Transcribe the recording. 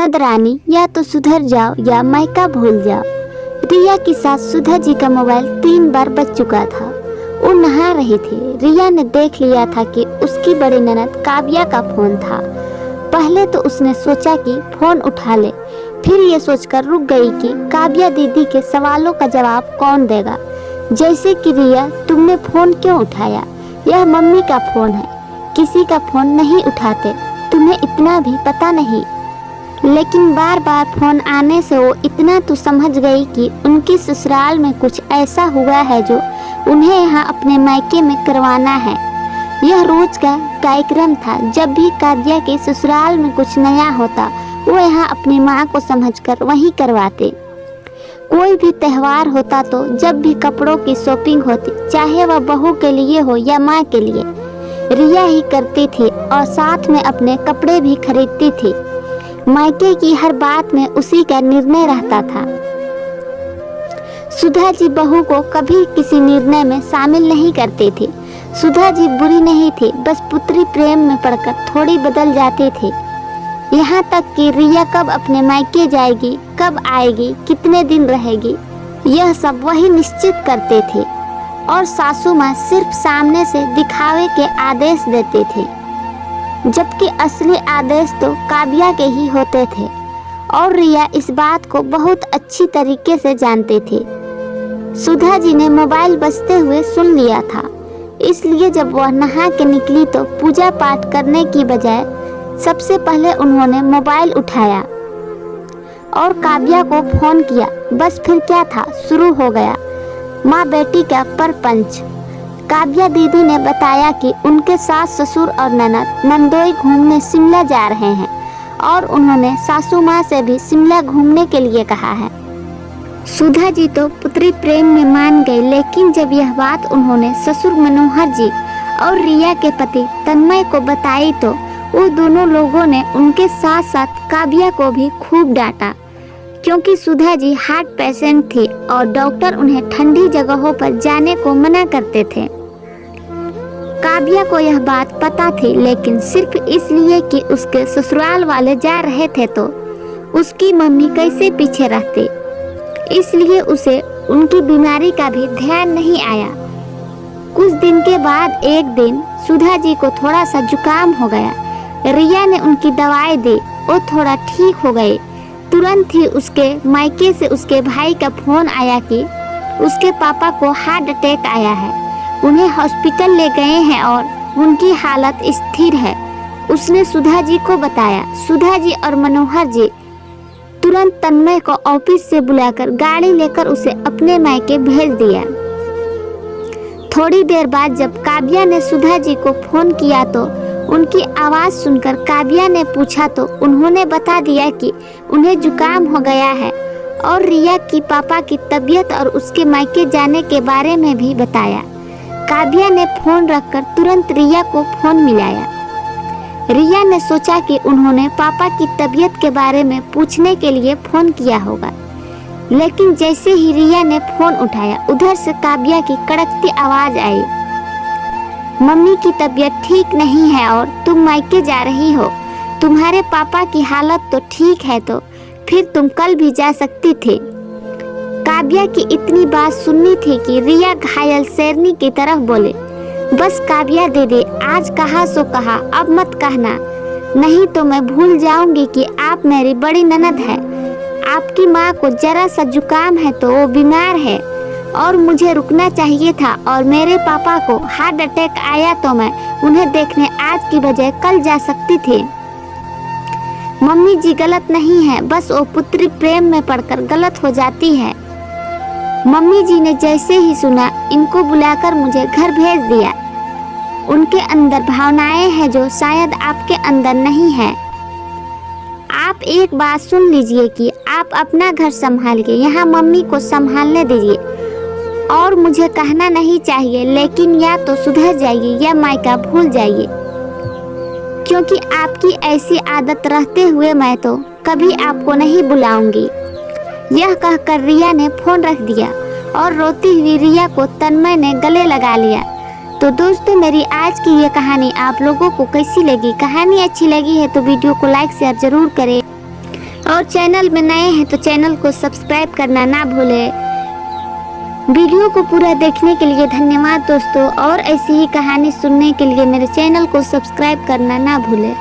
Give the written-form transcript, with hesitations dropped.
ननद रानी या तो सुधर जाओ या मायका भूल जाओ। रिया की सास सुधा जी का मोबाइल 3 बार बज चुका था। वो नहा रही थी। रिया ने देख लिया था कि उसकी बड़ी ननद काव्या का फोन था। पहले तो उसने सोचा कि फोन उठा ले, फिर ये सोचकर रुक गई कि काव्या दीदी के सवालों का जवाब कौन देगा, जैसे कि रिया तुमने फोन क्यों उठाया, यह मम्मी का फोन है, किसी का फोन नहीं उठाते, तुम्हें इतना भी पता नहीं। लेकिन बार बार फोन आने से वो इतना तो समझ गई कि उनकी ससुराल में कुछ ऐसा हुआ है जो उन्हें यहाँ अपने मायके में करवाना है। यह रोज का कार्यक्रम था। जब भी काव्या के ससुराल में कुछ नया होता वो यहाँ अपनी माँ को समझकर वहीं करवाते। कोई भी त्योहार होता तो जब भी कपड़ों की शॉपिंग होती, चाहे वह बहू के लिए हो या माँ के लिए, रिया ही करती थी और साथ में अपने कपड़े भी खरीदती थी। मायके की हर बात में उसी का निर्णय रहता था। सुधा जी बहू को कभी किसी निर्णय में शामिल नहीं करती थी। सुधा जी बुरी नहीं थी, बस पुत्री प्रेम में पड़कर थोड़ी बदल जाती थी। यहाँ तक कि रिया कब अपने मायके जाएगी, कब आएगी, कितने दिन रहेगी, यह सब वही निश्चित करते थे और सासू माँ सिर्फ सामने से दिखावे के आदेश देते थे, जबकि असली आदेश तो काव्या के ही होते थे और रिया इस बात को बहुत अच्छी तरीके से जानते थे। सुधा जी ने मोबाइल बजते हुए सुन लिया था, इसलिए जब वह नहा के निकली तो पूजा पाठ करने की बजाय सबसे पहले उन्होंने मोबाइल उठाया और काव्या को फोन किया। बस फिर क्या था, शुरू हो गया माँ बेटी का परपंच। काव्या दीदी ने बताया कि उनके सास ससुर और ननद नंदोई घूमने शिमला जा रहे हैं और उन्होंने सासू माँ से भी शिमला घूमने के लिए कहा है। सुधा जी तो पुत्री प्रेम में मान गई, लेकिन जब यह बात उन्होंने ससुर मनोहर जी और रिया के पति तन्मय को बताई तो वो दोनों लोगों ने उनके साथ साथ काव्या को भी खूब डांटा, क्योंकि सुधा जी हार्ट पेशेंट थी और डॉक्टर उन्हें ठंडी जगहों पर जाने को मना करते थे। काव्या को यह बात पता थी, लेकिन सिर्फ इसलिए कि उसके ससुराल वाले जा रहे थे तो उसकी मम्मी कैसे पीछे रहती, इसलिए उसे उनकी बीमारी का भी ध्यान नहीं आया। कुछ दिन के बाद एक दिन सुधा जी को थोड़ा सा जुकाम हो गया। रिया ने उनकी दवाई दी, वो थोड़ा ठीक हो गए। तुरंत ही उसके मायके से उसके भाई का फोन आया कि उसके पापा को हार्ट अटैक आया है, उन्हें हॉस्पिटल ले गए हैं और उनकी हालत स्थिर है। उसने सुधा जी को बताया। सुधा जी और मनोहर जी तुरंत तन्मय को ऑफिस से बुलाकर गाड़ी लेकर उसे अपने मायके भेज दिया। थोड़ी देर बाद जब काव्या ने सुधा जी को फोन किया तो उनकी आवाज़ सुनकर काव्या ने पूछा तो उन्होंने बता दिया कि उन्हें जुकाम हो गया है और रिया की पापा की तबीयत और उसके मायके जाने के बारे में भी बताया। काव्या ने फोन रखकर तुरंत रिया को फोन मिलाया। रिया ने सोचा कि उन्होंने पापा की तबीयत के बारे में पूछने के लिए फोन किया होगा, लेकिन जैसे ही रिया ने फोन उठाया उधर से काव्या की कड़कती आवाज़ आई, मम्मी की तबीयत ठीक नहीं है और तुम मायके जा रही हो, तुम्हारे पापा की हालत तो ठीक है तो फिर तुम कल भी जा सकती थी। काव्या की इतनी बात सुननी थी कि रिया घायल शेरनी की तरफ बोले, बस काव्या दीदी, आज कहा सो कहा, अब मत कहना, नहीं तो मैं भूल जाऊंगी कि आप मेरी बड़ी ननद है। आपकी माँ को जरा सा जुकाम है तो वो बीमार है और मुझे रुकना चाहिए था और मेरे पापा को हार्ट अटैक आया तो मैं उन्हें देखने आज की बजाय कल जा सकती थी। मम्मी जी गलत नहीं है, बस वो पुत्री प्रेम में पड़कर गलत हो जाती है। मम्मी जी ने जैसे ही सुना इनको बुलाकर मुझे घर भेज दिया। उनके अंदर भावनाएं हैं जो शायद आपके अंदर नहीं है। आप एक बात सुन लीजिए कि आप अपना घर संभालिए, यहाँ मम्मी को संभालने दीजिए और मुझे कहना नहीं चाहिए, लेकिन या तो सुधर जाइए या मायका भूल जाइए, क्योंकि आपकी ऐसी आदत रहते हुए मैं तो कभी आपको नहीं बुलाऊंगी। यह कहकर रिया ने फोन रख दिया और रोती हुई रिया को तन्मय ने गले लगा लिया। तो दोस्तों, मेरी आज की ये कहानी आप लोगों को कैसी लगी? कहानी अच्छी लगी है तो वीडियो को लाइक शेयर जरूर करें। और चैनल में नए हैं तो चैनल को सब्सक्राइब करना ना भूलें। वीडियो को पूरा देखने के लिए धन्यवाद दोस्तों, और ऐसी ही कहानी सुनने के लिए मेरे चैनल को सब्सक्राइब करना ना भूलें।